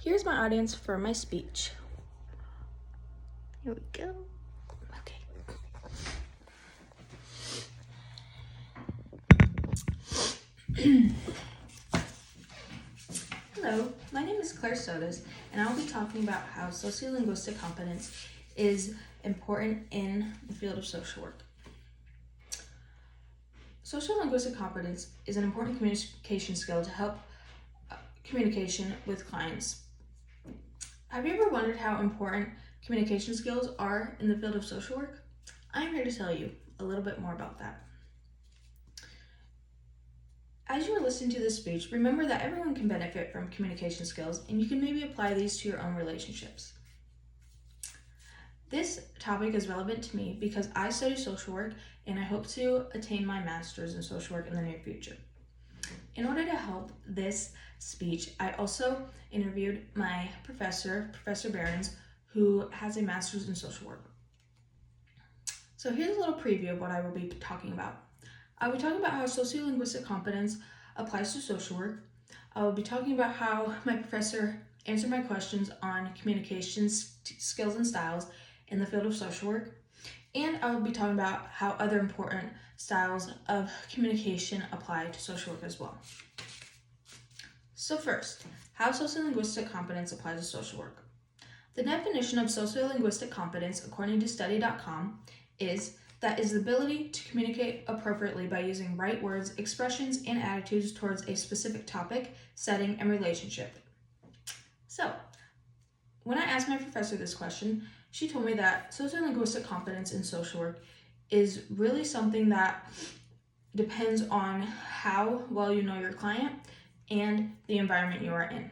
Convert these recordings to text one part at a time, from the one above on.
Here's my audience for my speech. Here we go. Okay. Hello, my name is Claire Sodas, and I will be talking about how sociolinguistic competence is important in the field of social work. Sociolinguistic competence is an important communication skill to help communication with clients. Have you ever wondered how important communication skills are in the field of social work? I'm here to tell you a little bit more about that. As you are listening to this speech, remember that everyone can benefit from communication skills, and you can maybe apply these to your own relationships. This topic is relevant to me because I study social work and I hope to attain my master's in social work in the near future. In order to help this speech, I also interviewed my professor, Professor Behrens, who has a master's in social work. So here's a little preview of what I will be talking about. I will be talking about how sociolinguistic competence applies to social work. I will be talking about how my professor answered my questions on communication skills and styles in the field of social work. And I will be talking about how other important styles of communication apply to social work as well. So first, how sociolinguistic competence applies to social work. The definition of sociolinguistic competence, according to study.com, is the ability to communicate appropriately by using right words, expressions, and attitudes towards a specific topic, setting, and relationship. So, when I asked my professor this question, she told me that sociolinguistic competence in social work is really something that depends on how well you know your client and the environment you are in.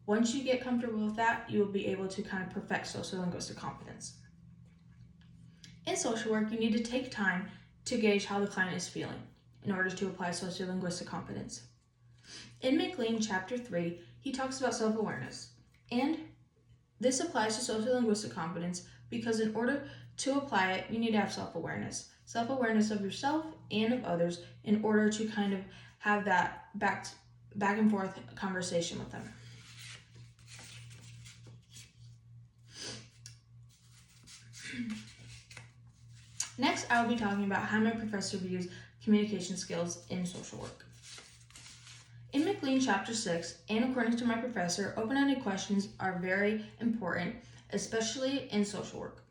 Once you get comfortable with that, you will be able to kind of perfect sociolinguistic competence. In social work, you need to take time to gauge how the client is feeling in order to apply sociolinguistic competence. In McLean, Chapter 3, he talks about self-awareness, and this applies to sociolinguistic competence because in order to apply it, you need to have self-awareness. Self-awareness of yourself and of others in order to kind of have that back and forth conversation with them. Next, I will be talking about how my professor views communication skills in social work. In McLean Chapter 6, and according to my professor, open-ended questions are very important, especially in social work.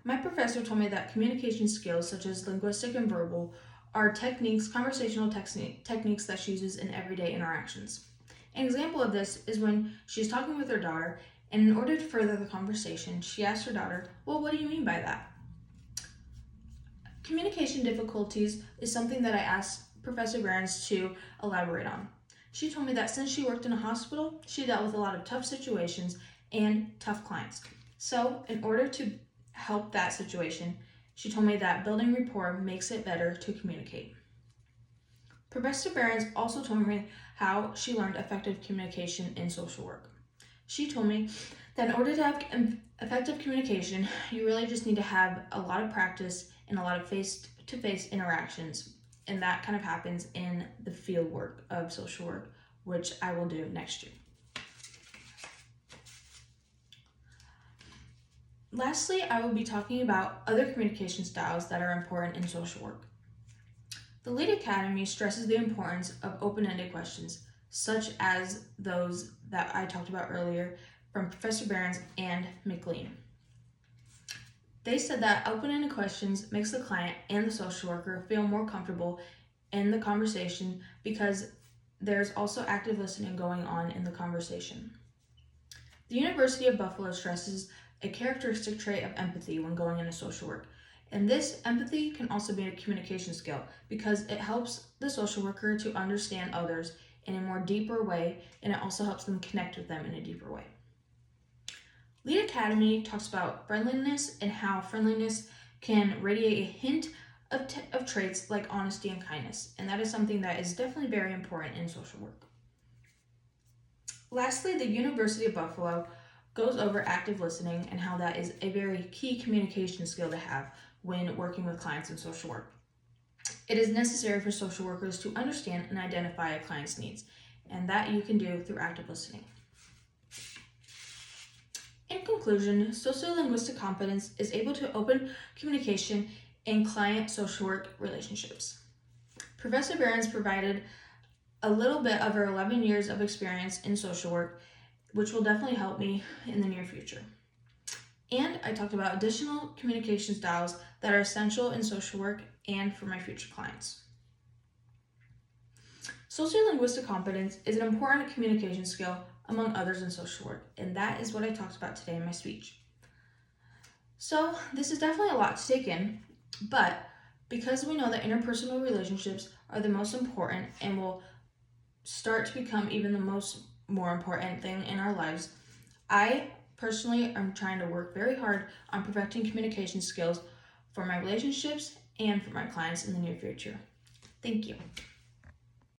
My professor told me that communication skills such as linguistic and verbal are conversational techniques that she uses in everyday interactions. An example of this is when she's talking with her daughter, and in order to further the conversation, she asked her daughter, "Well, what do you mean by that?" Communication difficulties is something that I asked Professor Behrens to elaborate on. She told me that since she worked in a hospital, she dealt with a lot of tough situations and tough clients. So, in order to help that situation, she told me that building rapport makes it better to communicate. Professor Behrens also told me how she learned effective communication in social work. She told me that in order to have effective communication, you really just need to have a lot of practice and a lot of face-to-face interactions, and that kind of happens in the field work of social work, which I will do next year. Lastly, I will be talking about other communication styles that are important in social work. The Lead Academy stresses the importance of open-ended questions, such as those that I talked about earlier from Professor Behrens and McLean. They said that open-ended questions makes the client and the social worker feel more comfortable in the conversation because there's also active listening going on in the conversation. The University of Buffalo stresses a characteristic trait of empathy when going into social work. And this empathy can also be a communication skill because it helps the social worker to understand others in a more deeper way, and it also helps them connect with them in a deeper way. Lead Academy talks about friendliness and how friendliness can radiate a hint of traits like honesty and kindness, and that is something that is definitely very important in social work. Lastly, the University of Buffalo goes over active listening and how that is a very key communication skill to have when working with clients in social work. It is necessary for social workers to understand and identify a client's needs, and that you can do through active listening. conclusion, sociolinguistic competence is able to open communication in client social work relationships. Professor Behrens provided a little bit of her 11 years of experience in social work, which will definitely help me in the near future. And I talked about additional communication styles that are essential in social work and for my future clients. Sociolinguistic competence is an important communication skill among others in social work, and that is what I talked about today in my speech. So this is definitely a lot to take in, but because we know that interpersonal relationships are the most important and will start to become even the more important thing in our lives, I personally am trying to work very hard on perfecting communication skills for my relationships and for my clients in the near future. Thank you.